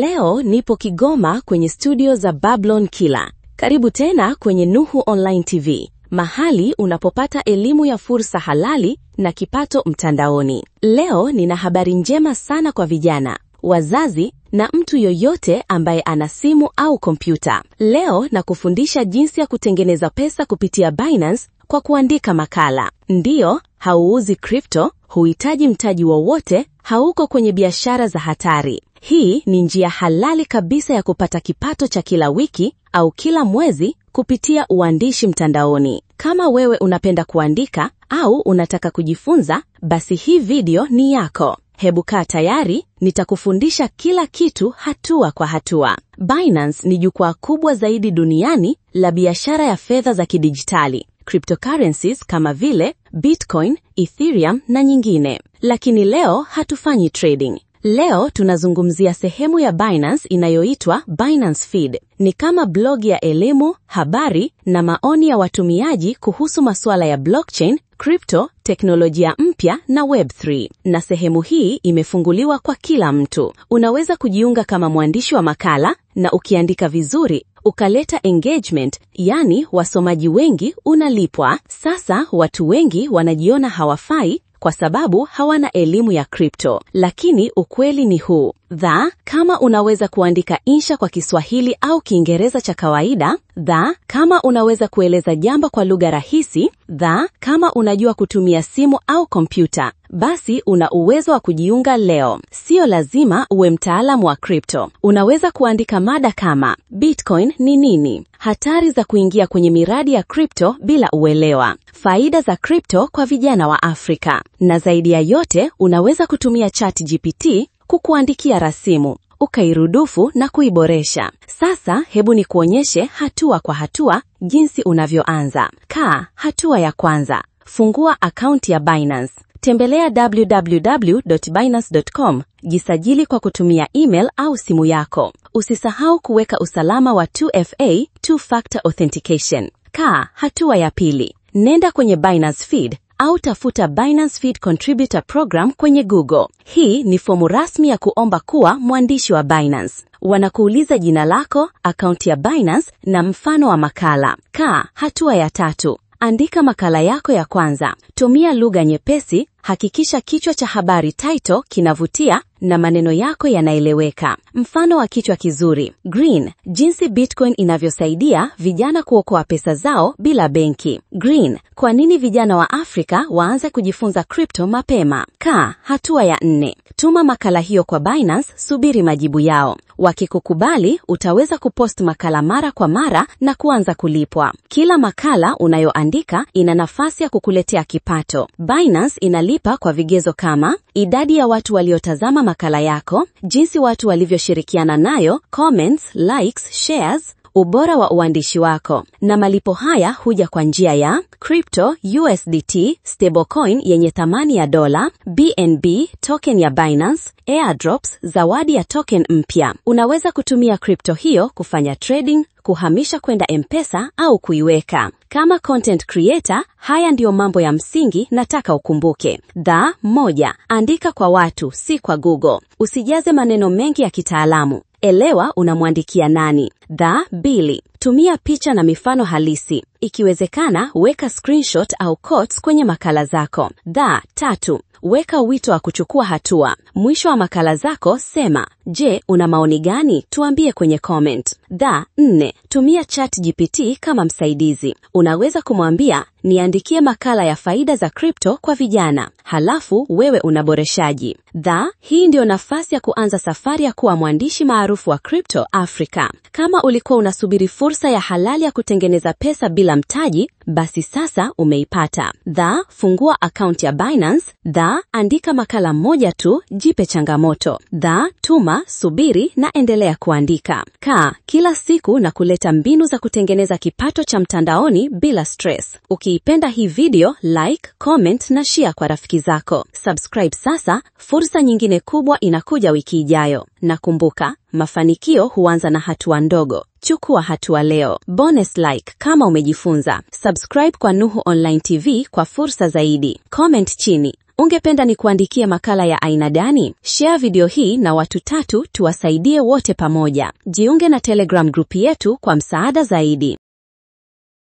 Leo nipo Kigoma kwenye studio za Babylon Killer. Karibu tena kwenye Nuhu Online TV, mahali unapopata elimu ya fursa halali na kipato mtandaoni. Leo nina habari njema sana kwa vijana, wazazi na mtu yoyote ambaye ana simu au kompyuta. Leo nakufundisha jinsi ya kutengeneza pesa kupitia Binance kwa kuandika makala. Ndiyo, hauuzi crypto, huhitaji mtaji wowote, hauko kwenye biashara za hatari. Hii ni njia halali kabisa ya kupata kipato cha kila wiki au kila mwezi kupitia uandishi mtandaoni. Kama wewe unapenda kuandika au unataka kujifunza, basi hii video ni yako. Hebu kaa tayari, nitakufundisha kila kitu hatua kwa hatua. Binance ni jukwaa kubwa zaidi duniani la biashara ya fedha za kidijitali, cryptocurrencies kama vile Bitcoin, Ethereum na nyingine. Lakini leo hatufanyi trading. Leo tunazungumzia sehemu ya Binance inayoitwa Binance Feed. Ni kama blog ya elimu, habari na maoni ya watumiaji kuhusu masuala ya blockchain, crypto, teknolojia mpya na Web3. Na sehemu hii imefunguliwa kwa kila mtu. Unaweza kujiunga kama mwandishi wa makala, na ukiandika vizuri ukaleta engagement, yani wasomaji wengi, unalipwa. Sasa watu wengi wanajiona hawafai kwa sababu hawana elimu ya crypto. Lakini ukweli ni huu. Kama unaweza kuandika insha kwa Kiswahili au Kiingereza cha kawaida. Kama unaweza kueleza jambo kwa lugha rahisi. Kama unajua kutumia simu au kompyuta, basi una uwezo wa kujiunga leo. Sio lazima uwe mtaalamu wa crypto. Unaweza kuandika mada kama Bitcoin ni nini? Hatari za kuingia kwenye miradi ya crypto bila uelewa. Faida za crypto kwa vijana wa Afrika. Na zaidi ya yote, unaweza kutumia ChatGPT kukuandikia rasimu, ukairudufu na kuiboresha. Sasa hebu nikuonyeshe hatua kwa hatua jinsi unavyoanza. Hatua ya kwanza. Fungua akaunti ya Binance. Tembelea www.binance.com. Jisajili kwa kutumia email au simu yako. Usisahau kuweka usalama wa 2FA, two-factor authentication. Hatua ya pili. Nenda kwenye Binance Feed au tafuta Binance Feed Contributor Program kwenye Google. Hii ni fomu rasmi ya kuomba kuwa mwandishi wa Binance. Wanakuuliza jina lako, akaunti ya Binance na mfano wa makala. Hatua ya tatu. Andika makala yako ya kwanza. Tumia lugha nyepesi, hakikisha kichwa cha habari title kinavutia na maneno yako yanaeleweka. Mfano wa kichwa kizuri: Green, jinsi Bitcoin inavyosaidia vijana kuokoa pesa zao bila benki. Green, kwa nini vijana wa Afrika waanze kujifunza crypto mapema? Hatua ya 4. Tuma makala hiyo kwa Binance, subiri majibu yao. Wakikukubali, utaweza kupost makala mara kwa mara na kuanza kulipwa. Kila makala unayoandika ina nafasi ya kukuletea kipato. Binance inalipa kwa vigezo kama idadi ya watu waliotazama makala yako, jinsi watu walivyoshirikiana nayo, comments, likes, shares, ubora wa uandishi wako. Na malipo haya huja kwa njia ya crypto, USDT, stablecoin yenye thamani ya dola, BNB, token ya Binance, airdrops, zawadi ya token mpya. Unaweza kutumia crypto hiyo kufanya trading, kuhamisha kwenda M-Pesa au kuiweka. Kama content creator, haya ndiyo mambo ya msingi nataka ukumbuke. 1. Andika kwa watu, si kwa Google. Usijaze maneno mengi ya kitaalamu. Elewa unamwandikia nani. 2. Tumia picha na mifano halisi. Ikiwezekana, weka screenshot au quotes kwenye makala zako. 3. Weka wito wa kuchukua hatua. Mwisho wa makala zako sema, je, una maoni gani? Tuambie kwenye comment. 4. Tumia ChatGPT kama msaidizi. Unaweza kumwambia, niandikie makala ya faida za crypto kwa vijana. Halafu wewe unaboreshaji. Hii ndio nafasi ya kuanza safari ya kuwa mwandishi maarufu wa crypto Afrika. Kama ulikuwa unasubiri fursa ya halali ya kutengeneza pesa bila mtaji, basi sasa umeipata. Fungua akaunti ya Binance. Andika makala moja tu, jipe changamoto. Tuma, subiri na endelea kuandika. Kila siku na kuleta mbinu za kutengeneza kipato cha mtandaoni bila stress. Ukiipenda hii video, like, comment na share kwa rafiki zako. Subscribe sasa, fursa nyingine kubwa inakuja wiki ijayo. Na kumbuka, mafanikio huanza na hatua ndogo. Chukua hatua leo. Bonus like kama umejifunza. Subscribe kwa Nuhu Online TV kwa fursa zaidi. Comment chini. Ungependa nikuandikie makala ya aina gani? Share video hii na watu 3 tuwasaidie wote pamoja. Jiunge na Telegram group yetu kwa msaada zaidi.